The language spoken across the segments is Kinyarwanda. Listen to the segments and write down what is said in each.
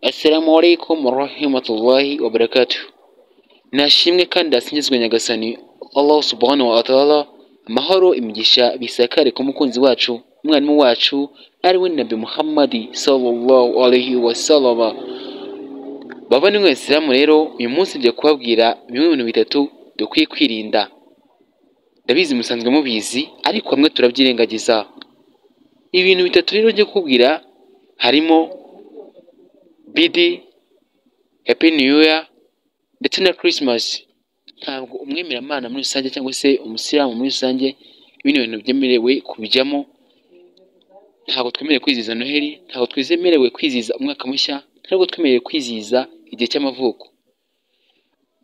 Assalamu alaikum warahmatullahi wabarakatuh. Nashimwe kandi asingizwe nyagasani Allah subhanahu wa ta'ala, amahoro imigisha bisakare ku mukunzi wacu, umwarimu wacu ari we Nabi Muhammad sallallahu alaihi wasallam. Bavandimwe mw'Isilamu rero, uyu munsi ngiye kubabwira bimwe mu bintu bitatu dukwiye kwirinda. Ndabizi musanzwe mubizi ariko hamwe turabyirengagiza. Ibintu bitatu rero ngiye kukubwira harimo Bidi, Happy New Year ndetse na Christmas. Ntabwo umwemeramana muri rusange cyangwa se umusilamu muri rusange ibintu bintu byemerewe kubijyamo. Ntabwo twemerewe kwizihiza Noheli, ntabwo twemerewe kwizihiza umwaka mushya, ntabwo twemerewe kwizihiza igihe cy'amavuko.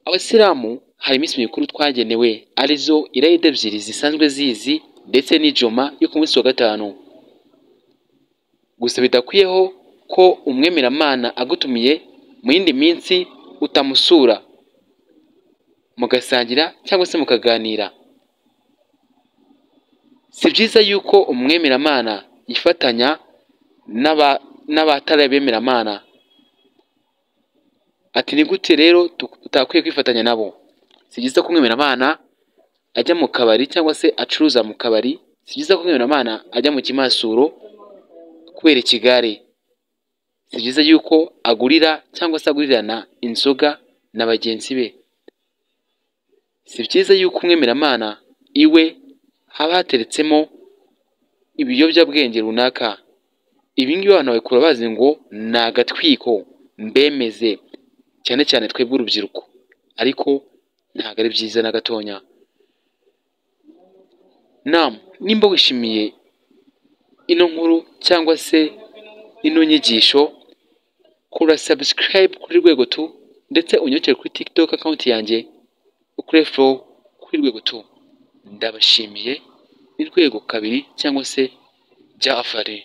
Abasilamu hari iminsi mikuru twagenewe arizo irayidi ebyiri zisanzwe zizi ndetse n'ijoma yo ku munsi wa gatanu. Gusa bidakwiyeho ko umwemeramana agutumiye mu yindi minsi utamusura mugasangira cyangwa se mukaganira. Si byiza yuko umwemeramana yifatanya n'abatari abemeramana. Ati ni gute rero tutakwiye kwifatanya nabo? Si byiza ko umwemeramana ajya mu kabari cyangwa se acuruza mu kabari. Si byiza ko umwemeramana ajya mu kimasuro kubera ikigare. Si byiza yuko agurira cyangwa se agurirana inzoga na bagenzi be. Si byiza yuko umwemeramana iwe haba hateretsemo ibiyobyabwenge runaka. Ibi ngibi abantu babikora bazi ngo ni agatwiko mbemeze, cyane cyane twebwe urubyiruko, ariko ntabwo ari byiza na gatonya. Nimba wishimiye ino nkuru cyangwa se ino nyigisho, kora subscribe kuri Rwego Tu ndetse unyokere kuri TikTok account yanjye ukore follow kuri Rwego Tu. Ndabashimiye. Ni Rwego kabiri cyangwa se Jafari.